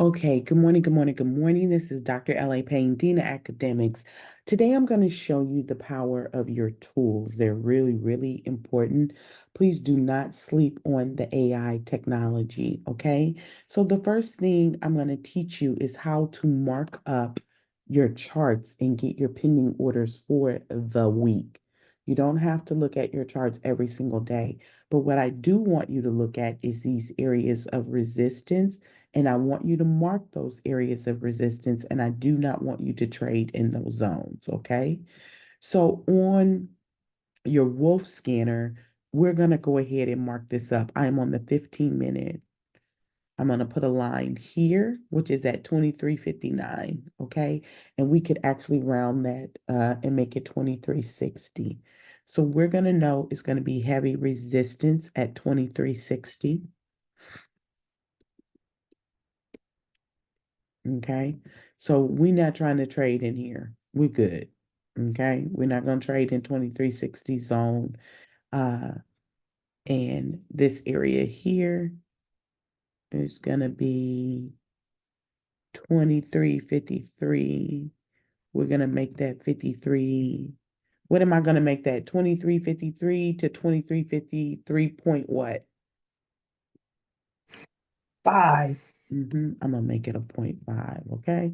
Okay, good morning, good morning, good morning. This is Dr. L.A. Payne, Dean of Academics. Today I'm going to show you the power of your tools. They're really, really important. Please do not sleep on the AI technology, okay? So the first thing I'm going to teach you is how to mark up your charts and get your pending orders for the week. You don't have to look at your charts every single day, but what I do want you to look at is these areas of resistance, and I want you to mark those areas of resistance, and I do not want you to trade in those zones, okay? So on your wolf scanner, we're going to go ahead and mark this up. I am on the 15-minute. I'm going to put a line here, which is at 23.59, okay? And we could actually round that and make it 23.60. So we're going to know it's going to be heavy resistance at 23.60. Okay. So we're not trying to trade in here. We're good. Okay. We're not going to trade in 23.60 zone. Uh, and this area here is going to be 23.53. We're going to make that 53. What am I going to make that? 23.53 to 23.53 point what? 5. I'm gonna make it a 0.5, okay?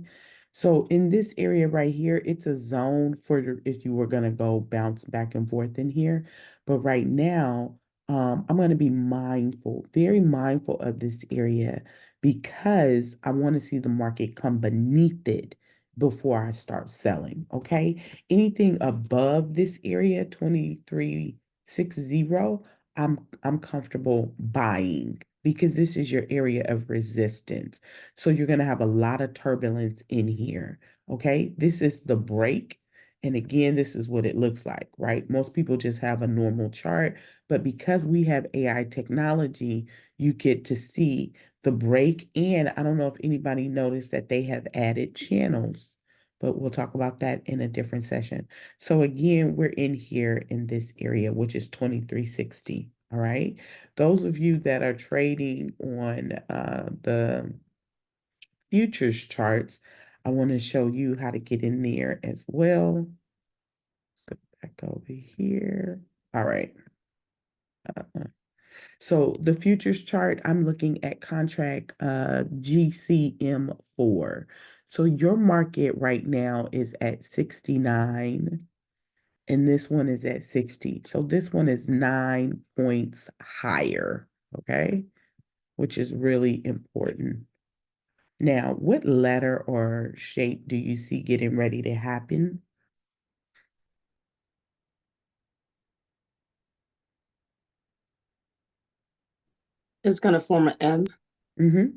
So in this area right here, it's a zone for if you were gonna go bounce back and forth in here. But right now, I'm gonna be mindful, very mindful of this area because I want to see the market come beneath it before I start selling, okay? Anything above this area, 23.60, I'm comfortable buying because this is your area of resistance. So you're going to have a lot of turbulence in here. Okay. This is the break. And again, this is what it looks like, right? Most people just have a normal chart, but because we have AI technology, you get to see the break. And I don't know if anybody noticed that they have added channels, but we'll talk about that in a different session. So again, we're in here in this area, which is 23.60. All right. Those of you that are trading on the futures charts, I want to show you how to get in there as well. Go back over here. All right. So the futures chart, I'm looking at contract GCM4. So your market right now is at 69 and this one is at 60. So this one is 9 points higher, okay? Which is really important. Now, what letter or shape do you see getting ready to happen? It's going to form an M.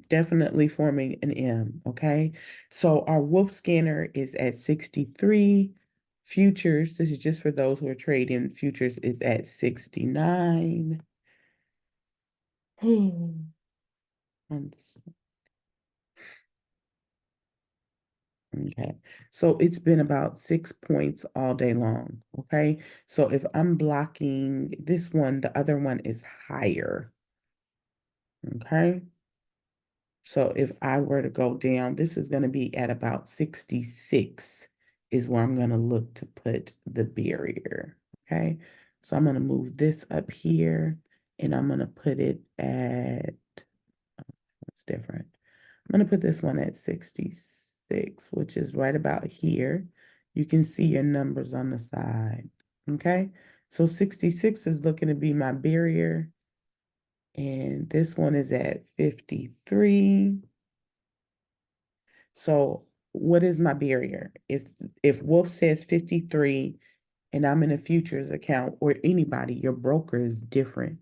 Definitely forming an M, okay? So our wolf scanner is at 63. Futures, this is just for those who are trading. Futures is at 69. Okay, so it's been about 6 points all day long. Okay, so if I'm blocking this one, the other one is higher. Okay, so if I were to go down, this is going to be at about 66, is where I'm going to look to put the barrier. Okay, so I'm going to move this up here and I'm going to put it at, what's different? I'm going to put this one at 66, which is right about here. You can see your numbers on the side. Okay. So 66 is looking to be my barrier. And this one is at 53. So what is my barrier? If Wolf says 53 and I'm in a futures account or anybody, your broker is different.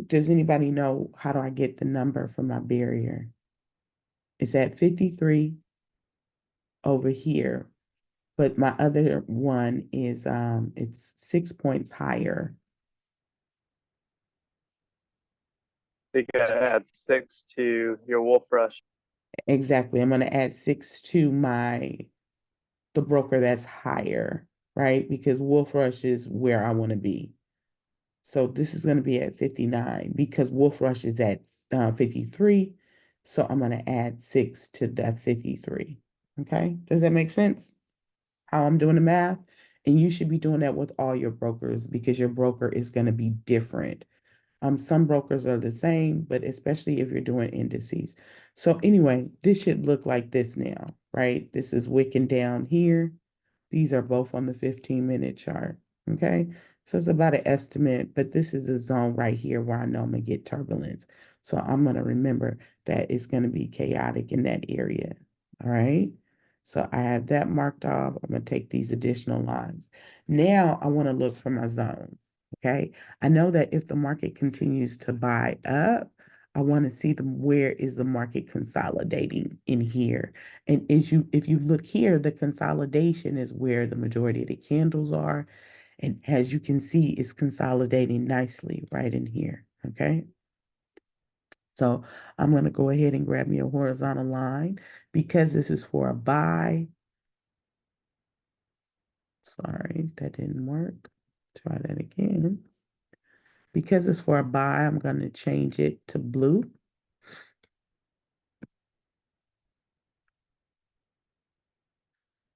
Does anybody know how do I get the number for my barrier? It's at 53 over here. But my other one is it's 6 points higher. You gotta add 6 to your Wolf Rush. Exactly. I'm gonna add 6 to the broker that's higher, right? Because Wolf Rush is where I want to be. So this is going to be at 59 because Wolf Rush is at 53. So I'm going to add 6 to that 53. Okay. Does that make sense? How I'm doing the math? And you should be doing that with all your brokers because your broker is going to be different. Some brokers are the same, but especially if you're doing indices. So anyway, this should look like this now, right? This is wicking down here. These are both on the 15-minute chart. Okay. So it's about an estimate, but this is a zone right here where I know I'm going to get turbulence. So I'm going to remember that it's going to be chaotic in that area. All right. So I have that marked off. I'm going to take these additional lines. Now I want to look for my zone. Okay. I know that if the market continues to buy up, I want to see where is the market consolidating in here. And if you look here, the consolidation is where the majority of the candles are. And as you can see, it's consolidating nicely right in here. Okay. So I'm going to go ahead and grab me a horizontal line because this is for a buy. Sorry, that didn't work. Try that again. Because it's for a buy, I'm going to change it to blue.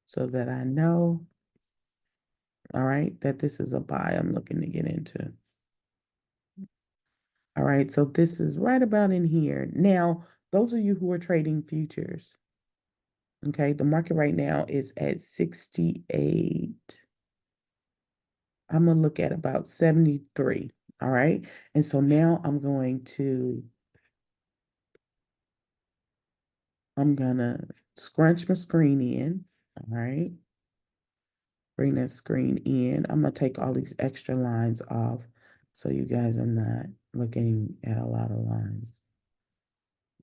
So that I know, all right, that this is a buy I'm looking to get into. All right, so this is right about in here. Now, those of you who are trading futures, okay, the market right now is at 68. I'm going to look at about 73. All right, and so now I'm going to scrunch my screen in. All right, bring that screen in. I'm going to take all these extra lines off so you guys are not looking at a lot of lines.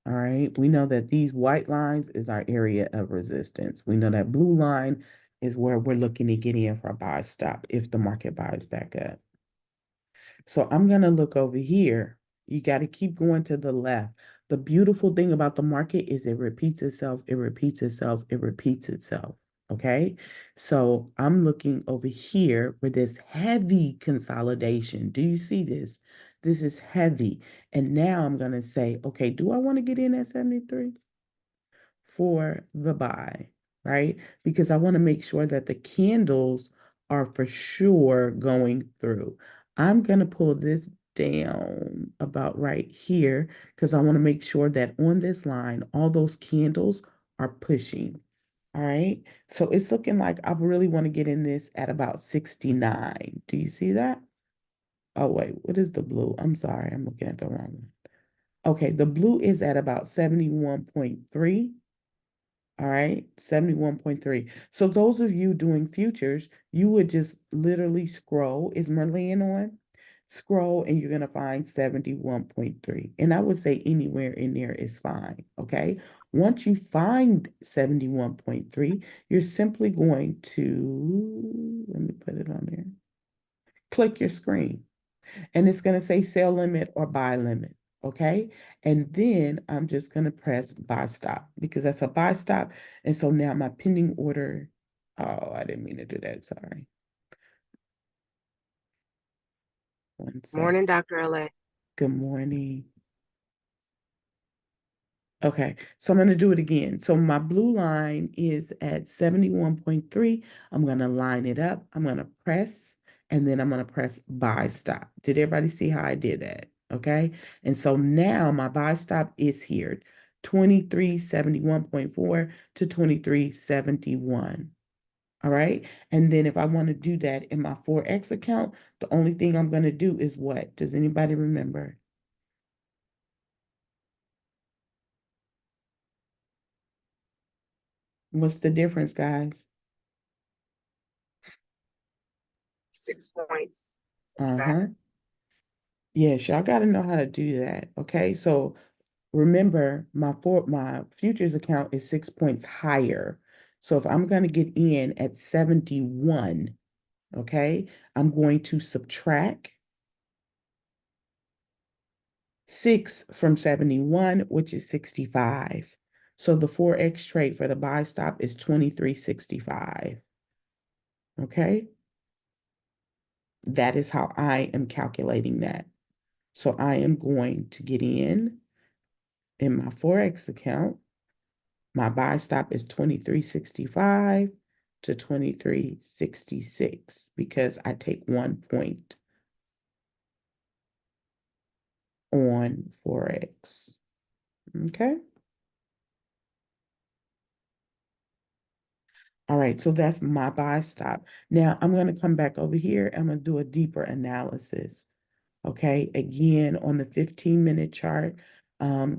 All right, we know that these white lines is our area of resistance. We know that blue line is where we're looking to get in for a buy stop if the market buys back up. So I'm going to look over here. You got to keep going to the left. The beautiful thing about the market is it repeats itself, it repeats itself, it repeats itself. Okay. So I'm looking over here where there's heavy consolidation. Do you see this? This is heavy. And now I'm going to say, okay, do I want to get in at 73? For the buy, right? Because I want to make sure that the candles are for sure going through. I'm going to pull this down about right here because I want to make sure that on this line, all those candles are pushing. All right. So it's looking like I really want to get in this at about 69. Do you see that? Oh, wait, what is the blue? I'm sorry, I'm looking at the wrong one. Okay, the blue is at about 71.3. All right, 71.3. So those of you doing futures, you would just literally scroll. Is Merlin on? Scroll and you're going to find 71.3. And I would say anywhere in there is fine. Okay. Once you find 71.3, you're simply going to, let me put it on there, click your screen and it's going to say sell limit or buy limit. Okay. And then I'm just going to press buy stop because that's a buy stop. And so now my pending order, oh, I didn't mean to do that. Sorry. One Morning, second. Dr. LA. Good morning. Okay, so I'm going to do it again. So my blue line is at 71.3. I'm going to line it up. I'm going to press, and then I'm going to press buy stop. Did everybody see how I did that? Okay, and so now my buy stop is here, 2371.4 to 2371. All right, and then if I want to do that in my Forex account, the only thing I'm going to do is what? Does anybody remember? What's the difference, guys? 6 points. Uh-huh. Yes, y'all got to know how to do that. Okay. So remember, my futures account is 6 points higher. So if I'm going to get in at 71, okay, I'm going to subtract 6 from 71, which is 65. So the Forex trade for the buy stop is 2365. Okay. That is how I am calculating that. So I am going to get in In my Forex account, my buy stop is 23.65 to 23.66 because I take 1 point on Forex. Okay. All right, so that's my buy stop. Now I'm going to come back over here. I'm going to do a deeper analysis. Okay, again, on the 15-minute chart,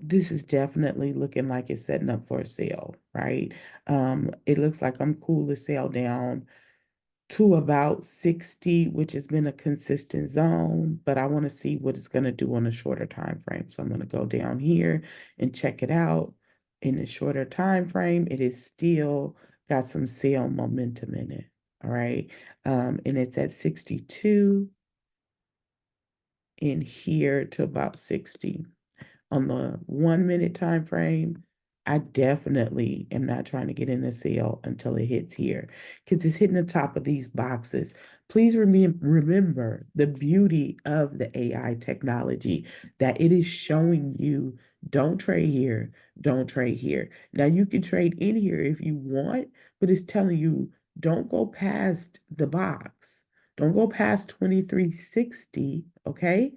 this is definitely looking like it's setting up for a sale, right? It looks like I'm cool to sell down to about 60, which has been a consistent zone, but I want to see what it's going to do on a shorter time frame. So I'm going to go down here and check it out. In a shorter time frame, it is still got some sale momentum in it. All right. And it's at 62 in here to about 60 on the 1 minute time frame. I definitely am not trying to get in the sale until it hits here because it's hitting the top of these boxes. Please remember the beauty of the AI technology that it is showing you don't trade here, don't trade here. Now you can trade in here if you want, but it's telling you don't go past the box. Don't go past 2360, okay?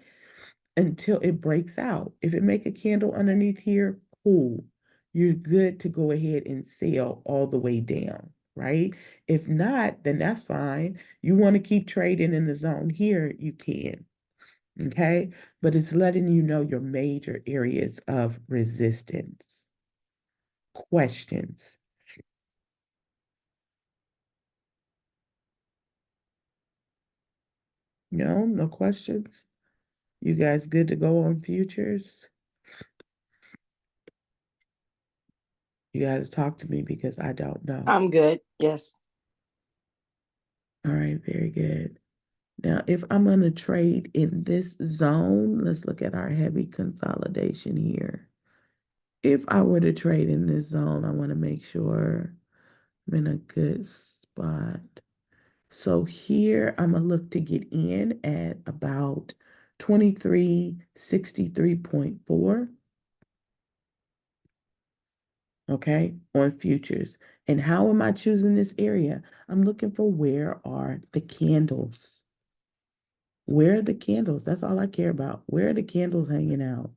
Until it breaks out. If it make a candle underneath here, cool. You're good to go ahead and sell all the way down, right? If not, then that's fine. You want to keep trading in the zone here, you can. Okay. But it's letting you know your major areas of resistance. Questions? No, no questions. You guys good to go on futures? You got to talk to me because I don't know. I'm good. Yes. All right, very good. Now, if I'm going to trade in this zone, let's look at our heavy consolidation here. If I were to trade in this zone, I want to make sure I'm in a good spot. So here, I'm going to look to get in at about 2363.4. Okay, on futures. And how am I choosing this area? I'm looking for where are the candles. Where are the candles? That's all I care about. Where are the candles hanging out?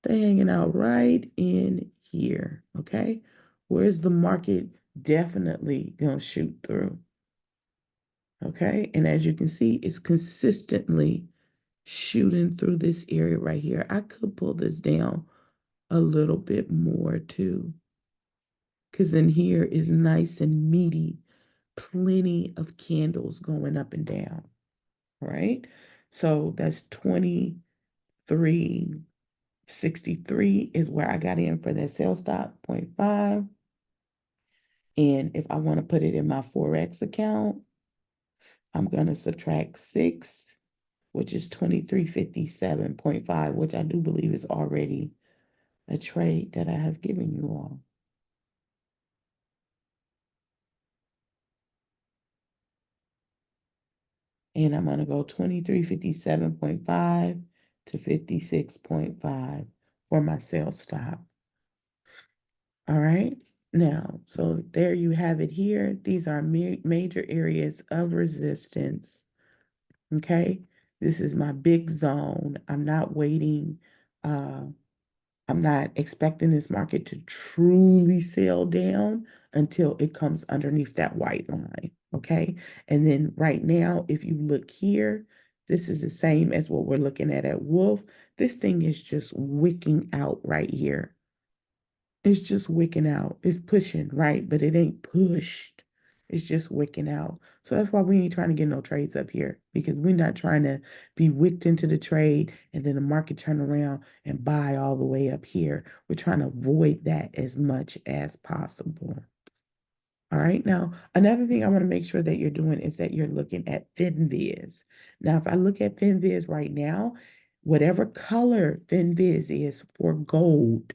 They're hanging out right in here. Okay. Where's the market definitely going to shoot through? Okay. And as you can see, it's consistently shooting through this area right here. I could pull this down a little bit more too, because in here is nice and meaty, plenty of candles going up and down. Right. So that's 23.63 is where I got in for that sell stop, 0.5. And if I want to put it in my Forex account, I'm going to subtract 6, which is 2357.5, which I do believe is already a trade that I have given you all. And I'm going to go 2357.5 to 56.5 for my sell stop. All right. Now, so there you have it here. These are major areas of resistance. Okay. This is my big zone. I'm not waiting. I'm not expecting this market to truly sail down until it comes underneath that white line. Okay. And then right now, if you look here, this is the same as what we're looking at Wolf. This thing is just wicking out right here. It's just wicking out. It's pushing, right? But it ain't pushed. It's just wicking out. So that's why we ain't trying to get no trades up here because we're not trying to be wicked into the trade and then the market turn around and buy all the way up here. We're trying to avoid that as much as possible. All right. Now, another thing I want to make sure that you're doing is that you're looking at FinViz. Now, if I look at FinViz right now, whatever color FinViz is for gold,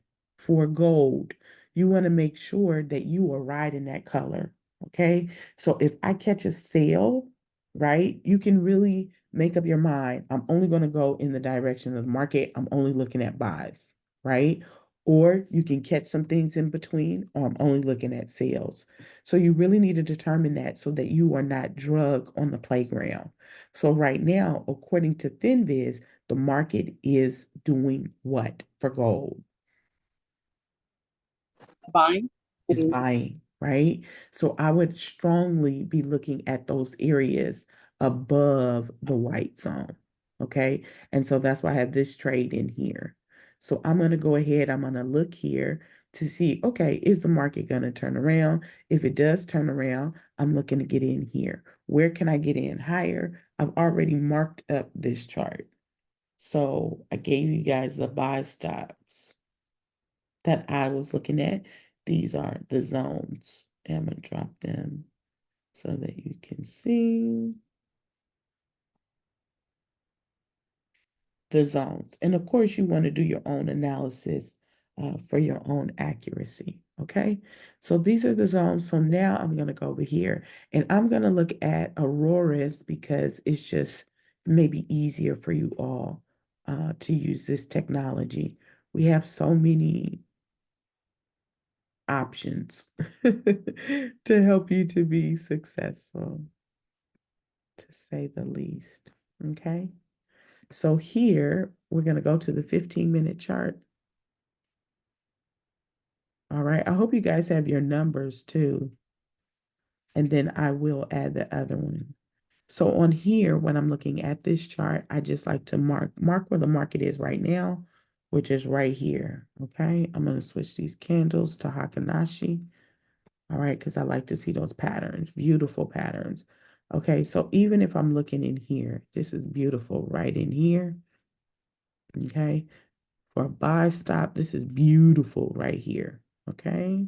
you want to make sure that you are right in that color. Okay. So if I catch a sale, right, you can really make up your mind. I'm only going to go in the direction of the market. I'm only looking at buys, right? or you can catch some things in between, or I'm only looking at sales. So you really need to determine that so that you are not drug on the playground. So right now, according to FinViz, the market is doing what for gold? Buying. Is Mhm. buying, right? So I would strongly be looking at those areas above the white zone. Okay. And so that's why I have this trade in here. So I'm going to go ahead, I'm going to look here to see, okay, is the market going to turn around? If it does turn around, I'm looking to get in here. Where can I get in higher? I've already marked up this chart. So I gave you guys the buy stops that I was looking at. These are the zones. And I'm going to drop them so that you can see the zones. And of course, you want to do your own analysis for your own accuracy. Okay. So these are the zones. So now I'm going to go over here and I'm going to look at Auroras because it's just maybe easier for you all to use this technology. We have so many options to help you to be successful, to say the least. Okay. So here we're going to go to the 15-minute chart. All right. I hope you guys have your numbers too. And then I will add the other one. So on here, when I'm looking at this chart, I just like to mark where the market is right now, which is right here. Okay. I'm going to switch these candles to Hakanashi. All right, because I like to see those patterns, beautiful patterns. Okay, so even if I'm looking in here, this is beautiful right in here. Okay, for a buy stop, this is beautiful right here. Okay,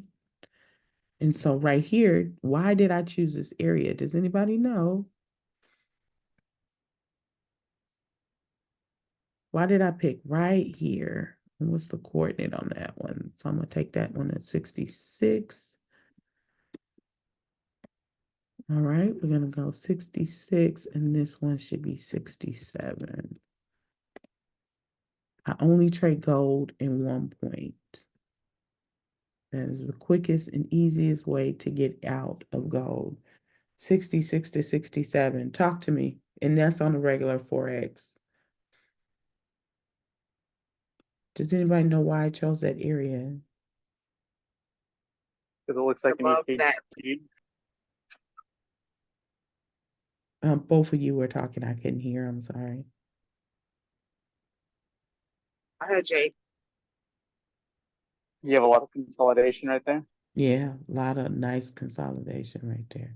and so right here, why did I choose this area? Does anybody know? Why did I pick right here? And what's the coordinate on that one? So I'm going to take that one at 66. All right, we're going to go 66, and this one should be 67. I only trade gold in 1 point. That is the quickest and easiest way to get out of gold. 66 to 67. Talk to me. And that's on the regular Forex. Does anybody know why I chose that area? Because it looks like an Above that. EKG. Both of you were talking. I couldn't hear. I'm sorry. I heard Jay. You have a lot of consolidation right there. Yeah, a lot of nice consolidation right there.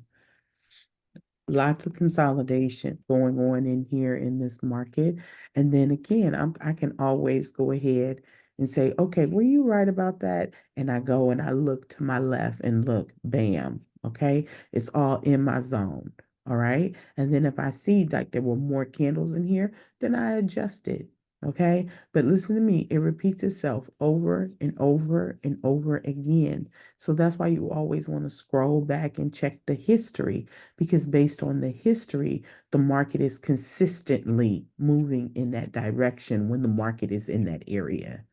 Lots of consolidation going on in here in this market. And then again, I can always go ahead and say, okay, were you right about that? And I go and I look to my left and look, bam, okay, it's all in my zone. All right. And then if I see like there were more candles in here, then I adjust it. Okay. But listen to me, it repeats itself over and over and over again. So that's why you always want to scroll back and check the history, because based on the history, the market is consistently moving in that direction when the market is in that area.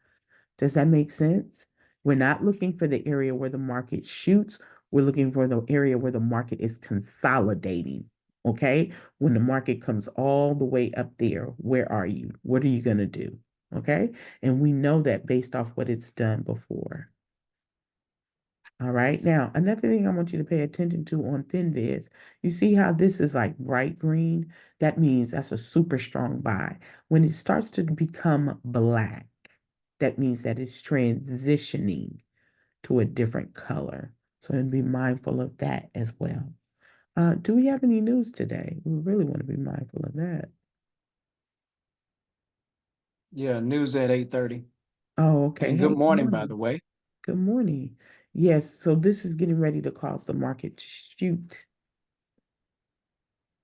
Does that make sense? We're not looking for the area where the market shoots. We're looking for the area where the market is consolidating. Okay. When the market comes all the way up there, where are you? What are you going to do? Okay. And we know that based off what it's done before. All right. Now, another thing I want you to pay attention to on FinViz, you see how this is like bright green? That means that's a super strong buy. When it starts to become black, that means that it's transitioning to a different color. So be mindful of that as well. Do we have any news today? We really want to be mindful of that. Yeah, news at 8:30. Oh, okay. And Hey, good good morning, by morning. the way. Good morning. Yes, so this is getting ready to cause the market to shoot.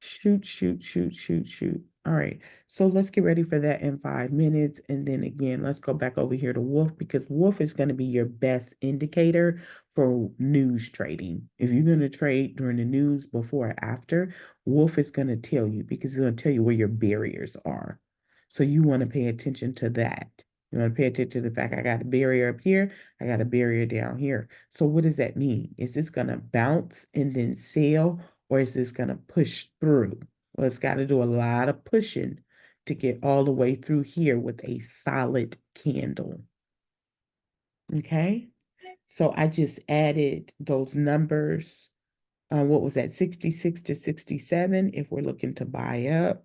Shoot, shoot, shoot, shoot, shoot. All right. So let's get ready for that in 5 minutes. And then again, let's go back over here to Wolf, because Wolf is going to be your best indicator for news trading. If you're going to trade during the news before or after, Wolf is going to tell you, because it's going to tell you where your barriers are. So you want to pay attention to that. You want to pay attention to the fact I got a barrier up here, I got a barrier down here. So what does that mean? Is this going to bounce and then sell, or is this going to push through? Well, it's got to do a lot of pushing to get all the way through here with a solid candle. Okay, so I just added those numbers. What was that, 66 to 67 if we're looking to buy up?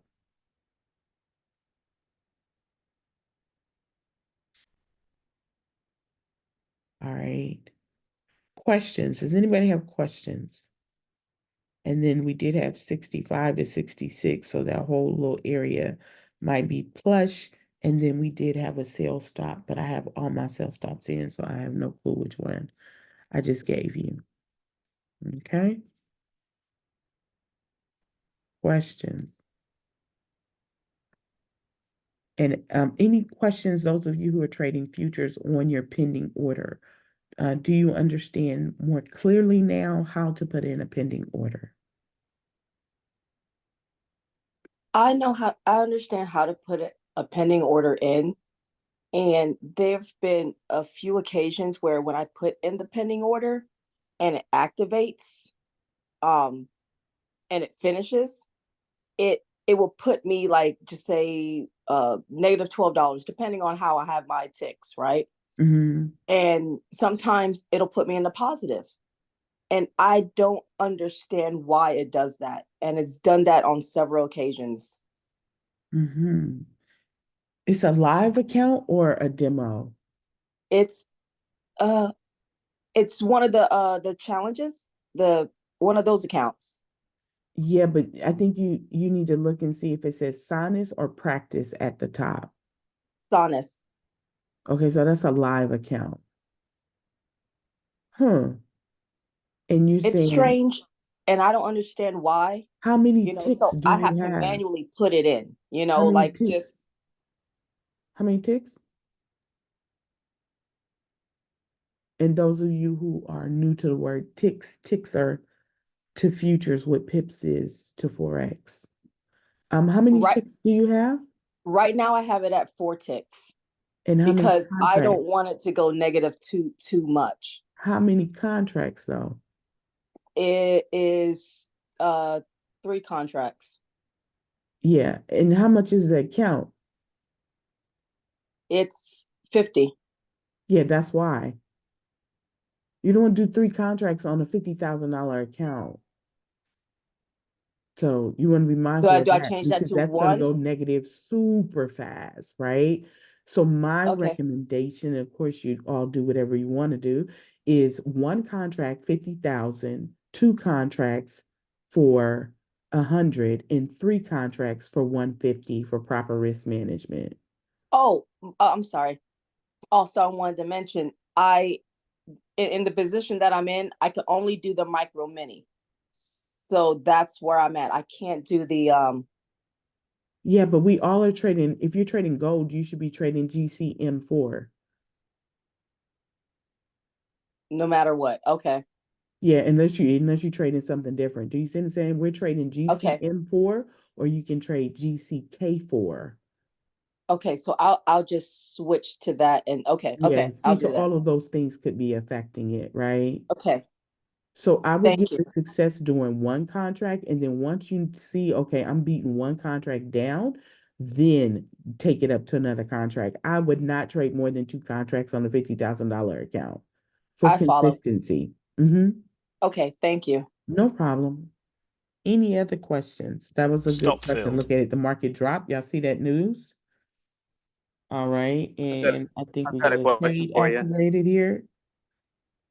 All right. Questions. Does anybody have questions? And then we did have 65 to 66, so that whole little area might be plush. And then we did have a sale stop, but I have all my sale stops in, so I have no clue which one I just gave you. Okay. Questions. And any questions, those of you who are trading futures on your pending order, do you understand more clearly now how to put in a pending order? I understand how to put a pending order in. And there've been a few occasions where when I put in the pending order and it activates, and it finishes, it will put me like just say negative $12, depending on how I have my ticks, right? Mm-hmm. And sometimes it'll put me in the positive. And I don't understand why it does that. And it's done that on several occasions. Mm-hmm. It's a live account or a demo? It's uh it's one of the challenges, the one of those accounts. Yeah, but I think you need to look and see if it says sinus or practice at the top. Sonus. Okay, so that's a live account. Huh. And you're It's saying strange, and I don't understand why, how many you know, ticks so do I you have to have? manually put it in, you How know, many like ticks? just How many ticks? And those of you who are new to the word ticks, ticks are to futures what pips is to Forex. How many right ticks do you have? right now I have it at 4 ticks And how many because I don't contracts? want it to go negative too much. How many contracts though? It is 3 contracts. Yeah. And how much is the account? It's 50. Yeah, that's why. You don't do 3 contracts on a $50,000 account. So you want to be Do mindful I of do I that change that because to that's going to one? go negative super fast, right? So my Okay. recommendation, of course, you all do whatever you want to do, is 1 contract, 50,000, 2 contracts for 100, and 3 contracts for 150 for proper risk management. Oh, I'm sorry. Also, I wanted to mention in the position that I'm in, I can only do the micro mini. So that's where I'm at. I can't do the Yeah, but we all are trading. If you're trading gold, you should be trading GCM4. no matter what. Okay. Yeah, unless you're trading something different. Do you see what I'm saying? We're trading Okay. GCM4 or you can trade GCK4. Okay. So I'll just switch to that and okay. Yeah, Okay. see, I'll so do that. all of those things could be affecting it, right? Okay. So I would Thank get you. the success doing 1 contract, and then once you see, okay, I'm beating 1 contract down, then take it up to another contract. I would not trade more than 2 contracts on a $50,000 account for I follow. consistency. Mm-hmm. Okay. Thank you. No problem. Any other questions? That was a good Stop question. field. Look at it. The market drop. Y'all see that news? All right. And I think we I've got got a a question trade for you. activated here.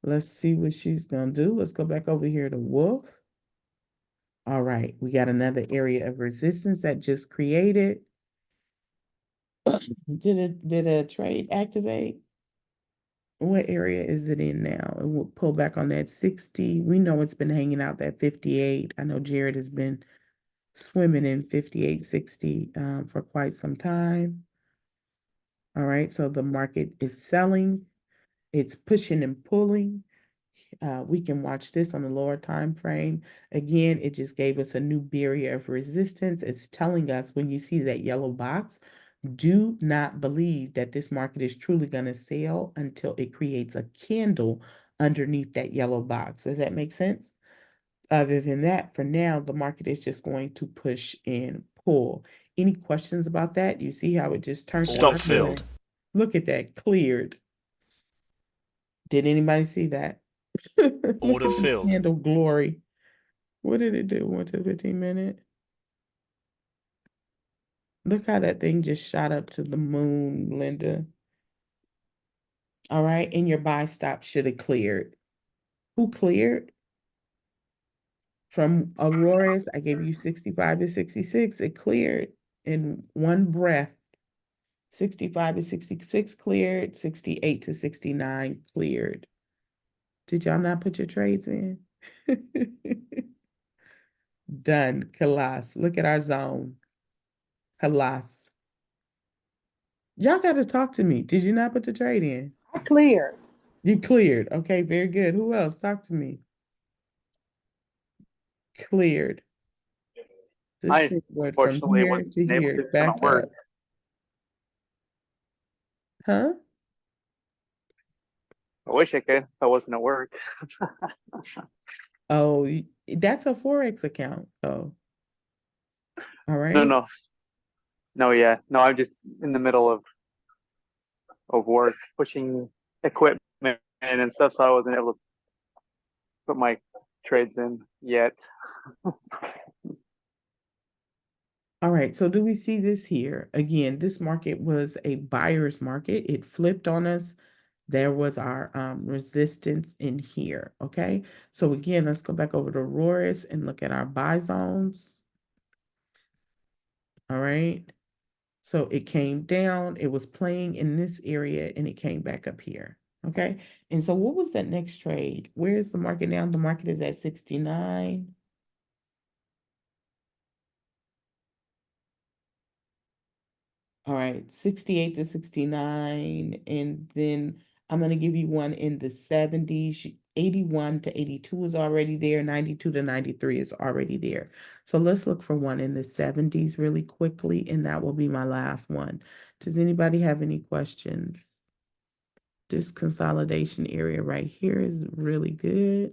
Let's see what she's gonna do. Let's go back over here to Wolf. All right. We got another area of resistance that just created. Did a trade activate? What area is it in now? It will pull back on that 60. We know it's been hanging out that 58. I know Jared has been swimming in 58.60 for quite some time. All right, so the market is selling, it's pushing and pulling. We can watch this on the lower time frame. Again, it just gave us a new barrier of resistance. It's telling us when you see that yellow box, Do not believe that this market is truly going to sell until it creates a candle underneath that yellow box. Does that make sense? Other than that, for now, the market is just going to push and pull. Any questions about that? You see how it just turned Stop out? filled. Look at that, cleared. Did anybody see that? Look Order at the filled. candle glory. What did it do? 1 to 15 minute. Look how that thing just shot up to the moon, Linda. All right, and your buy stop should have cleared. Who cleared? From Aurora's, I gave you 65 to 66. It cleared in one breath. 65 to 66 cleared, 68 to 69 cleared. Did y'all not put your trades in? Done. Kalas. Look at our zone. Kalas. Y'all got to talk to me. Did you not put the trade in? I cleared. You cleared. Okay, very good. Who else? Talk to me. Cleared. This I thing went from unfortunately here wasn't to able here, to. It's back gonna work. up. Huh? I wish I could. If I wasn't at work. Oh, that's a Forex account. Oh, all No, right. no, yeah, no. I'm just in the middle of work, pushing equipment and stuff, so I wasn't able to put my trades in yet. All right. So do we see this here? Again, this market was a buyer's market. It flipped on us. There was our resistance in here. Okay. So again, let's go back over to Roris and look at our buy zones. All right. So it came down, it was playing in this area, and it came back up here. Okay. And so what was that next trade? Where is the market now? The market is at 69. All right, 68 to 69. And then I'm going to give you one in the 70s. 81 to 82 is already there. 92 to 93 is already there. So let's look for one in the 70s really quickly, and that will be my last one. Does anybody have any questions? This consolidation area right here is really good.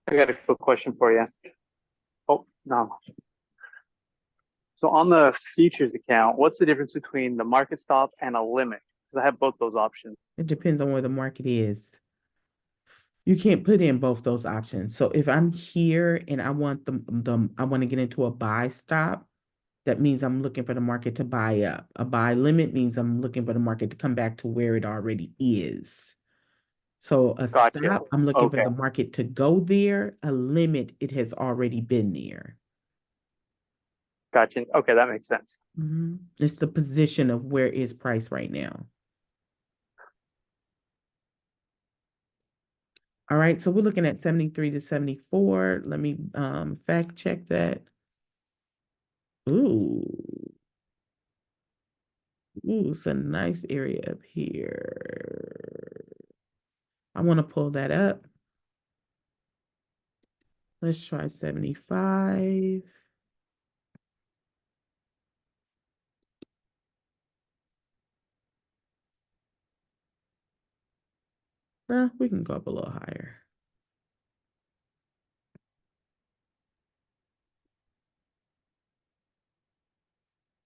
I got a quick question for you. Oh, no. So on the futures account, what's the difference between the market stop and a limit? Because I have both those options. It depends on where the market is. You can't put in both those options. So if I'm here and I want I want to get into a buy stop, that means I'm looking for the market to buy up. A buy limit means I'm looking for the market to come back to where it already is. So a Gotcha. stop, I'm looking for Okay. the market to go there. A limit, it has already been there. Gotcha. Okay, that makes sense. It's the position of where is price right now. All right, so we're looking at 73 to 74. Let me fact check that. Ooh. Ooh, it's a nice area up here. I want to pull that up. Let's try 75. We can go up a little higher.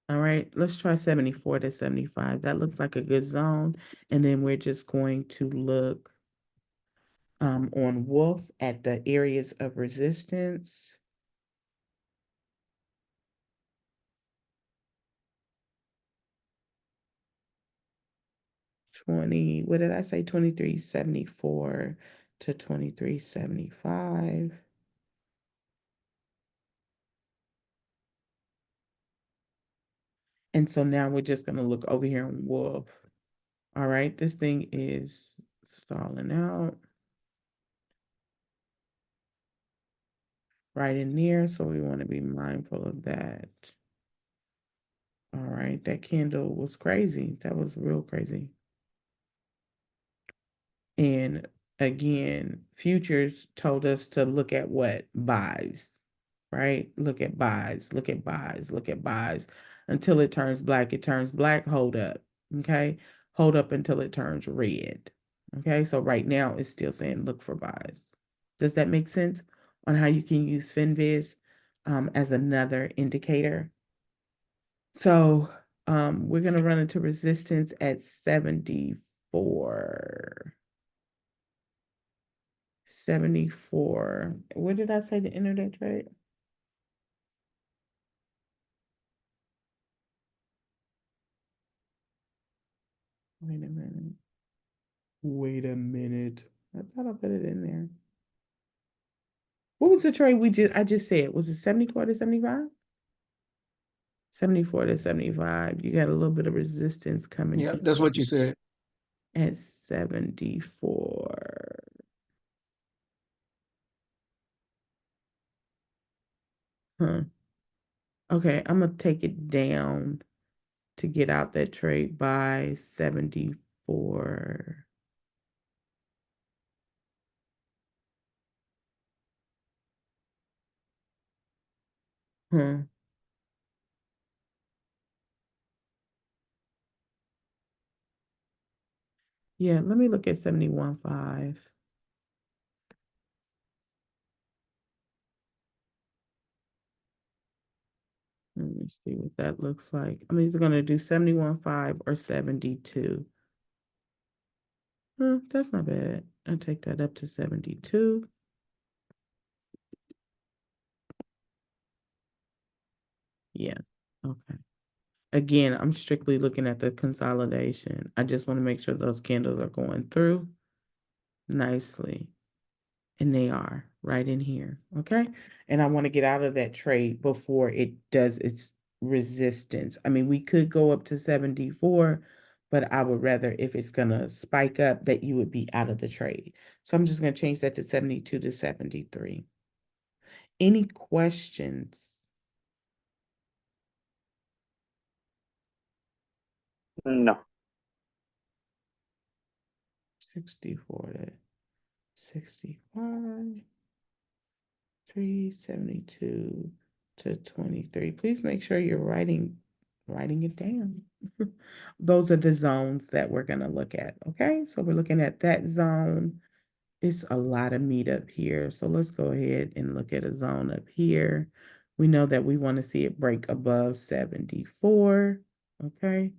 All right, let's try 74 to 75. That looks like a good zone. And then we're just going to look on Wolf at the areas of resistance. What did I say? 2374 to 2375. And so now we're just going to look over here on Wolf. All right, this thing is stalling out. Right in there, so we want to be mindful of that. All right, that candle was crazy. That was real crazy. And again, futures told us to look at what? Buys. right? Look at buys, look at buys, look at buys until it turns black. It turns black, hold up. Okay. Hold up until it turns red. Okay. So right now it's still saying look for buys. Does that make sense on how you can use FinViz as another indicator? So we're going to run into resistance at 74. 74. Where did I say to enter that trade? Wait a minute. Wait a minute. I thought I put it in there. What was the trade I just said? Was it 74 to 75? 74 to 75. You got a little bit of resistance coming Yeah, in that's what you said. at 74. Huh. Okay, I'm gonna take it down to get out that trade by 74. Huh. Yeah, let me look at 71.5. Let me see what that looks like. I'm either gonna do 71.5 or 72. That's not bad. I'll take that up to 72. Yeah. Okay. Again, I'm strictly looking at the consolidation. I just want to make sure those candles are going through nicely. And they are right in here. Okay. And I want to get out of that trade before it does its resistance. I mean, we could go up to 74, but I would rather, if it's going to spike up, that you would be out of the trade. So I'm just going to change that to 72 to 73. Any questions? No. 64 to 65, 372 to 23. Please make sure you're writing it down. Those are the zones that we're going to look at. Okay, so we're looking at that zone. It's a lot of meat up here. So let's go ahead and look at a zone up here. We know that we want to see it break above 74. Okay.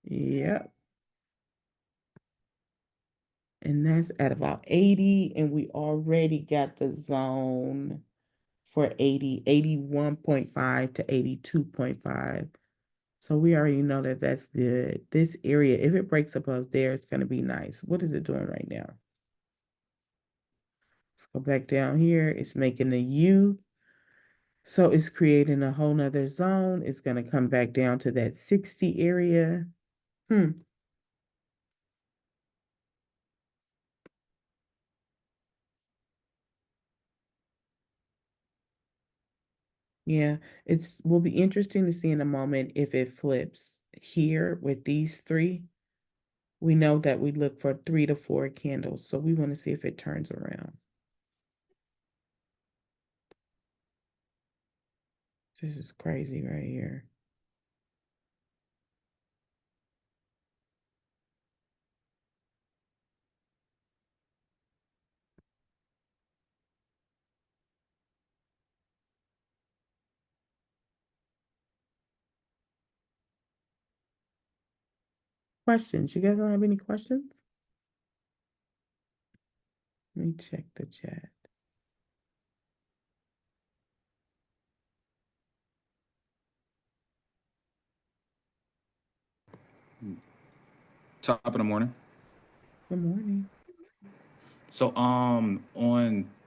Yep. And that's at about 80. And we already got the zone for 80, 81.5 to 82.5. So we already know that that's good. This area, if it breaks above there, it's going to be nice. What is it doing right now? Let's go back down here. It's making a U. So it's creating a whole nother zone. It's going to come back down to that 60 area. Yeah, it's will be interesting to see in a moment if it flips here with these three. We know that we look for 3 to 4 candles, so we want to see if it turns around. This is crazy right here. Questions? You guys don't have any questions? Let me check the chat. Top of the morning. Good morning. So on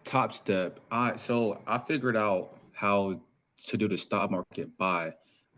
Top Step, I figured out how to do the stock market buy.